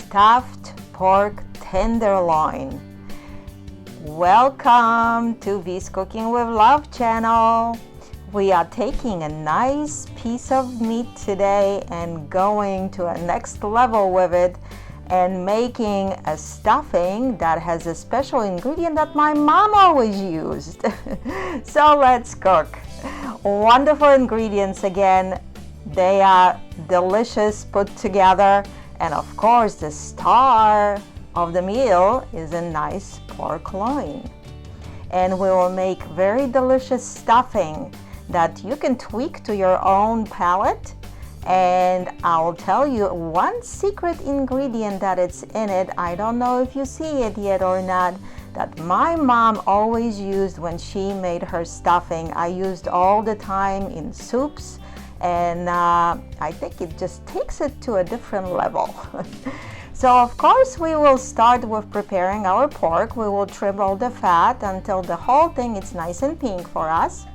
stuffed pork tenderloin. Welcome to V's Cooking with Love channel. We are taking a nice piece of meat today and going to a next level with it and making a stuffing that has a special ingredient that my mom always used. So let's cook. Wonderful ingredients again. They are delicious put together, and of course the star of the meal is a nice pork loin. And we will make very delicious stuffing that you can tweak to your own palate. And I'll tell you one secret ingredient that it's in it. I don't know if you see it yet or not, that my mom always used when she made her stuffing. I used all the time in soups, and I think it just takes it to a different level. So of course we will start with preparing our pork. We will trim all the fat until the whole thing is nice and pink for us.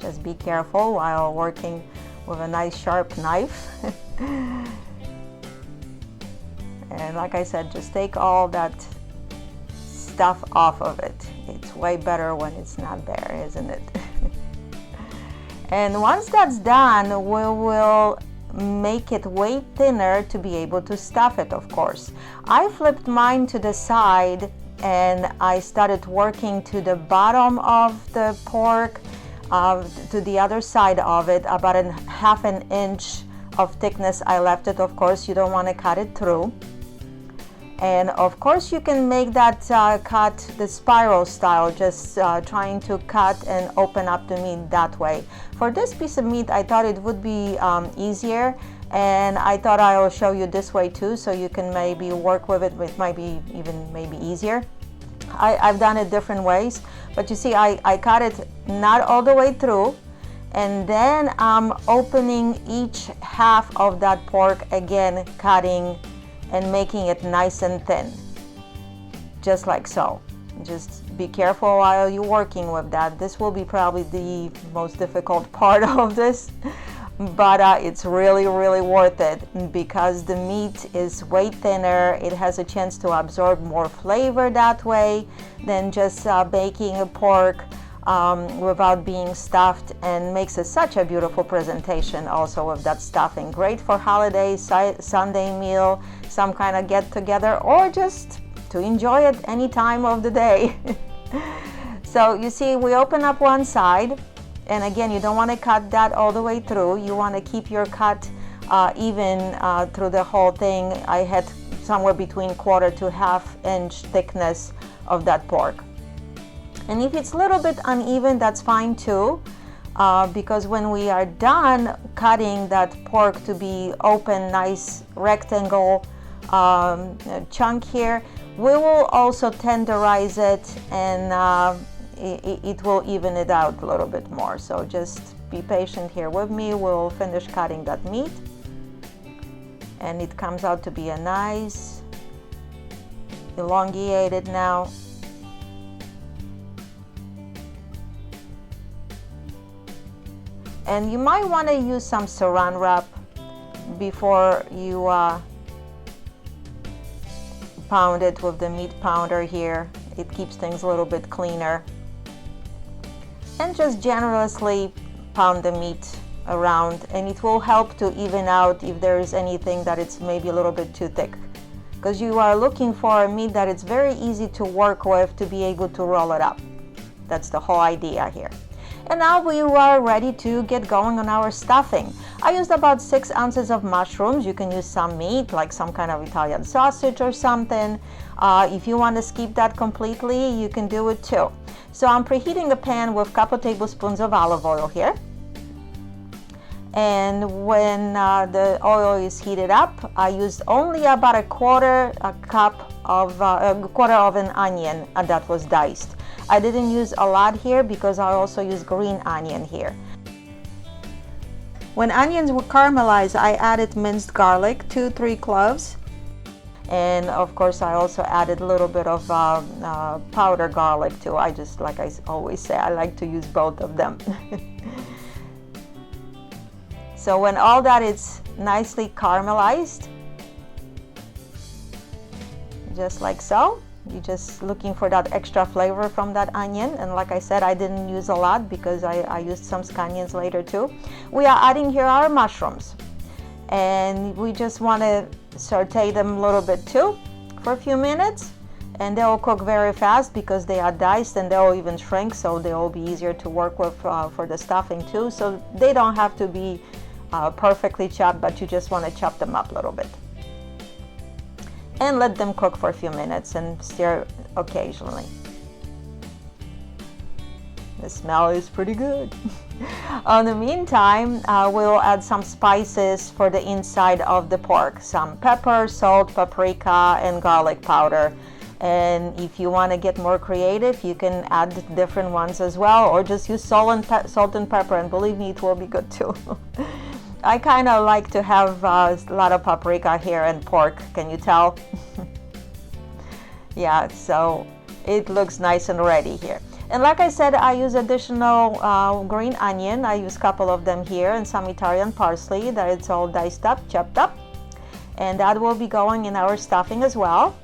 Just be careful while working with a nice sharp knife. And like I said, just take all that stuff off of it. It's way better when it's not there, isn't it? And once that's done, we will make it way thinner to be able to stuff it, of course. I flipped mine to the side and I started working to the bottom of the pork, to the other side of it, about a half an inch of thickness. I left it. Of course you don't want to cut it through, and of course you can make that cut the spiral style, just trying to cut and open up the meat that way. For this piece of meat I thought it would be easier, and I thought I'll show you this way too, so you can maybe work with it. It might be even maybe easier. I've done it different ways, but you see I cut it not all the way through, and then I'm opening each half of that pork again, cutting and making it nice and thin, just like so. Just be careful while you're working with that. This will be probably the most difficult part of this, but it's really worth it because the meat is way thinner. It has a chance to absorb more flavor that way than just baking a pork without being stuffed, and makes it such a beautiful presentation also with that stuffing. Great for holiday, Sunday meal, some kind of get together, or just to enjoy it any time of the day. So you see, we open up one side. And again, you don't want to cut that all the way through. You want to keep your cut even through the whole thing. I had somewhere between quarter to half inch thickness of that pork. And if it's a little bit uneven, that's fine too, because when we are done cutting that pork to be open, nice rectangle chunk here, we will also tenderize it, and it will even it out a little bit more. So just be patient here with me. We'll finish cutting that meat, and it comes out to be a nice elongated now. And you might want to use some saran wrap before you pound it with the meat pounder here. It keeps things a little bit cleaner. And just generously pound the meat around, and it will help to even out if there is anything that it's maybe a little bit too thick, because you are looking for a meat that it's very easy to work with to be able to roll it up. That's the whole idea here. And now we are ready to get going on our stuffing. I used about 6 ounces of mushrooms. You can use some meat, like some kind of Italian sausage or something. If you want to skip that completely, you can do it too. So I'm preheating a pan with a couple tablespoons of olive oil here. And when the oil is heated up, I used only about a quarter of an onion that was diced. I didn't use a lot here because I also use green onion here. When onions were caramelized, I added minced garlic, 2-3 cloves. And of course I also added a little bit of powdered garlic too. I just, like I always say, I like to use both of them. So when all that is nicely caramelized, just like so. You're just looking for that extra flavor from that onion, and like I said, I didn't use a lot because I used some scallions later too. We are adding here our mushrooms, and we just want to saute them a little bit too for a few minutes, and they'll cook very fast because they are diced, and they'll even shrink, so they'll be easier to work with for the stuffing too. So they don't have to be perfectly chopped, but you just want to chop them up a little bit and let them cook for a few minutes and stir occasionally. The smell is pretty good. In the meantime, we'll add some spices for the inside of the pork. Some pepper, salt, paprika, and garlic powder. And if you want to get more creative, you can add different ones as well, or just use salt and pepper, and believe me, it will be good too. I kind of like to have a lot of paprika here and pork, can you tell? Yeah, so it looks nice and ready here. And like I said, I use additional green onion. I use a couple of them here, and some Italian parsley that it's all diced up, chopped up. And that will be going in our stuffing as well.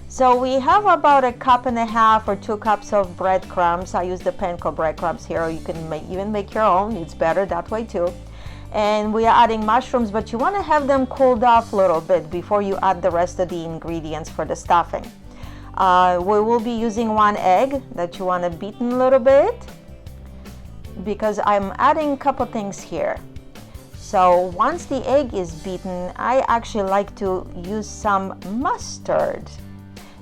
So we have about 1.5 cups or 2 cups of breadcrumbs. I use the panko breadcrumbs here, or you can even make your own. It's better that way too. And we are adding mushrooms, but you want to have them cooled off a little bit before you add the rest of the ingredients for the stuffing. We will be using 1 egg that you want to beaten a little bit, because I'm adding a couple things here. So once the egg is beaten, I actually like to use some mustard.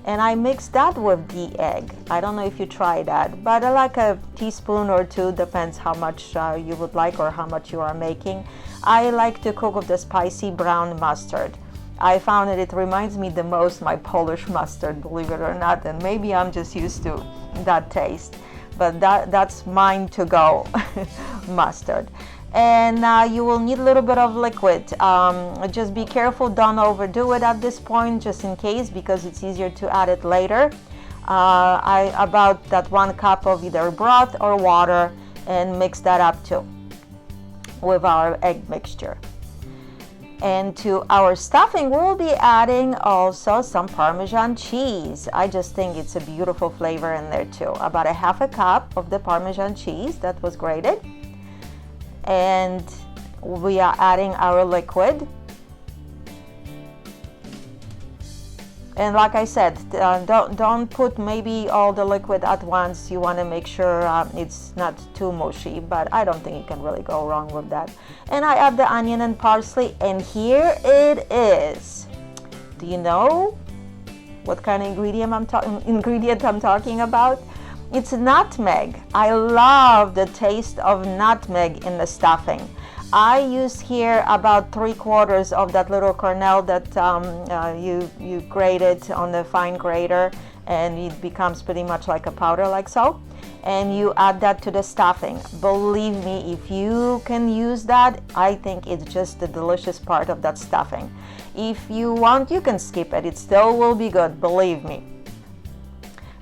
And I mix that with the egg. I don't know if you try that, but I like a teaspoon or 2, depends how much you would like or how much you are making. I like to cook with the spicy brown mustard. I found it reminds me the most my Polish mustard, believe it or not, and maybe I'm just used to that taste, but that's mine to go mustard. And you will need a little bit of liquid. Just be careful, don't overdo it at this point, just in case, because it's easier to add it later. About that 1 cup of either broth or water, and mix that up too with our egg mixture. And to our stuffing, we'll be adding also some Parmesan cheese. I just think it's a beautiful flavor in there too. About 1/2 cup of the Parmesan cheese that was grated. And we are adding our liquid. And like I said, don't put maybe all the liquid at once. You want to make sure it's not too mushy, but I don't think you can really go wrong with that. And I add the onion and parsley, and here it is. Do you know what kind of ingredient I'm talking about? It's nutmeg. I love the taste of nutmeg in the stuffing. I use here about 3/4 of that little kernel that you grate it on the fine grater, and it becomes pretty much like a powder, like so. And you add that to the stuffing. Believe me, if you can use that, I think it's just the delicious part of that stuffing. If you want, you can skip it. It still will be good, believe me.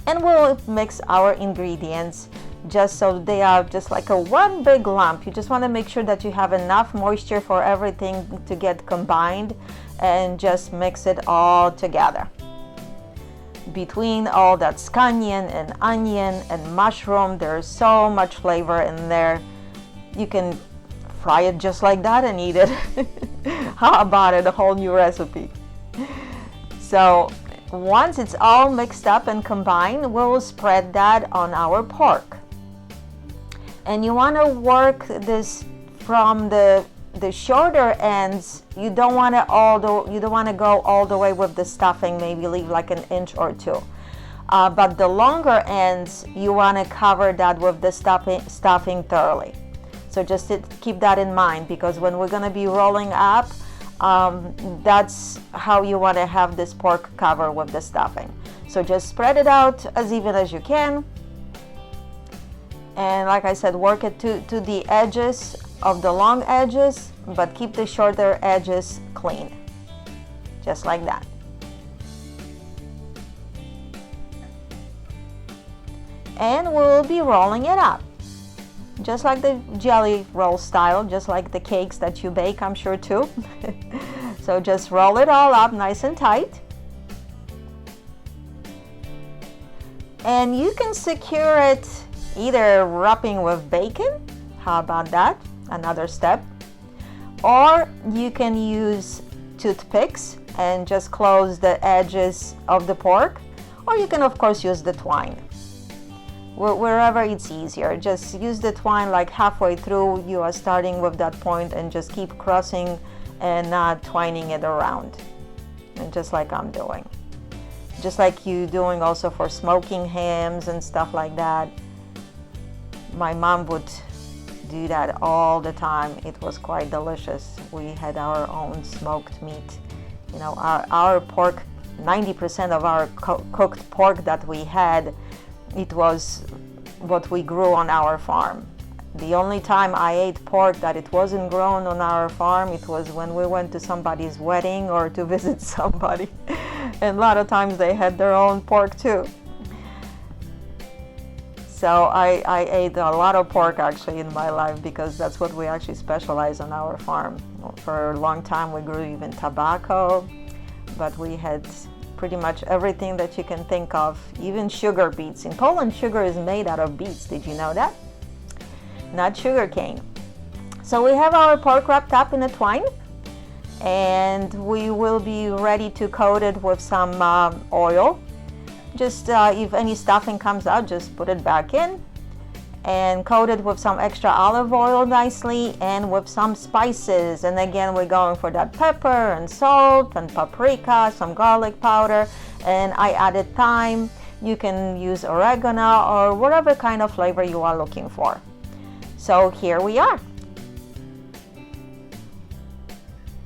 And we'll mix our ingredients just so they are just like a one big lump. You just want to make sure that you have enough moisture for everything to get combined, and just mix it all together. Between all that scallion and onion and mushroom, there's so much flavor in there. You can fry it just like that and eat it. How about it? A whole new recipe. So once it's all mixed up and combined, we'll spread that on our pork. And you want to work this from the shorter ends. You don't want to go all the way with the stuffing. Maybe leave like 1 inch or 2. But the longer ends, you want to cover that with the stuffing thoroughly. So just keep that in mind, because when we're going to be rolling up, that's how you want to have this pork covered with the stuffing. So just spread it out as even as you can, and like I said, work it to the edges of the long edges, but keep the shorter edges clean, just like that. And we'll be rolling it up just like the jelly roll style, just like the cakes that you bake, I'm sure too. So just roll it all up nice and tight. And you can secure it either wrapping with bacon. How about that? Another step. Or you can use toothpicks and just close the edges of the pork. Or you can of course use the twine. Wherever it's easier, just use the twine like halfway through. You are starting with that point and just keep crossing and not twining it around. And just like I'm doing. Just like you doing also for smoking hams and stuff like that. My mom would do that all the time. It was quite delicious. We had our own smoked meat. You know, our pork, 90% of our cooked pork that we had, it was what we grew on our farm. The only time I ate pork that it wasn't grown on our farm, it was when we went to somebody's wedding or to visit somebody. And a lot of times they had their own pork too. So I ate a lot of pork actually in my life because that's what we actually specialize on our farm. For a long time we grew even tobacco, but we had pretty much everything that you can think of, even sugar beets. In Poland, sugar is made out of beets. Did you know that? Not sugar cane. So we have our pork wrapped up in a twine, and we will be ready to coat it with some oil. Just if any stuffing comes out, just put it back in and coat it with some extra olive oil nicely and with some spices. And again, we're going for that pepper and salt and paprika, some garlic powder, and I added thyme. You can use oregano or whatever kind of flavor you are looking for. So here we are.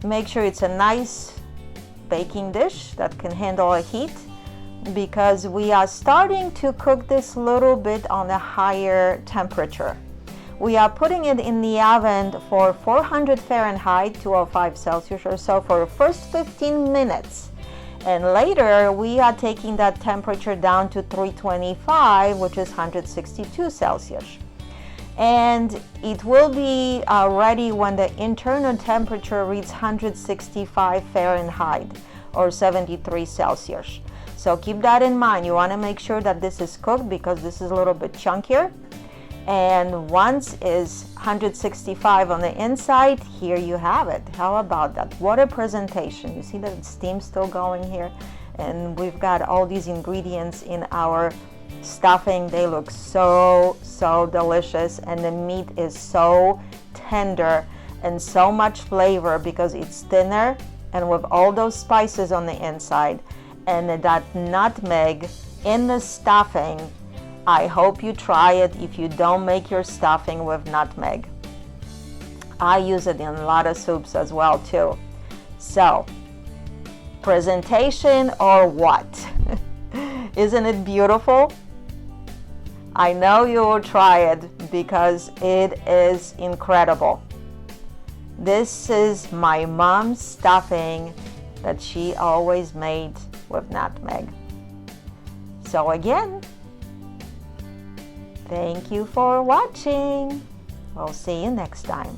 Make sure it's a nice baking dish that can handle a heat, because we are starting to cook this little bit on a higher temperature. We are putting it in the oven for 400 Fahrenheit, 205 Celsius or so for the first 15 minutes. And later we are taking that temperature down to 325, which is 162 Celsius. And it will be ready when the internal temperature reaches 165 Fahrenheit or 73 Celsius. So keep that in mind. You want to make sure that this is cooked because this is a little bit chunkier. And once is 165 on the inside, here you have it. How about that? What a presentation. You see the steam still going here? And we've got all these ingredients in our stuffing. They look so delicious, and the meat is so tender and so much flavor because it's thinner and with all those spices on the inside. And that nutmeg in the stuffing, I hope you try it if you don't make your stuffing with nutmeg. I use it in a lot of soups as well too. So, presentation or what? Isn't it beautiful? I know you will try it because it is incredible. This is my mom's stuffing that she always made with nutmeg. So again, thank you for watching. We'll see you next time.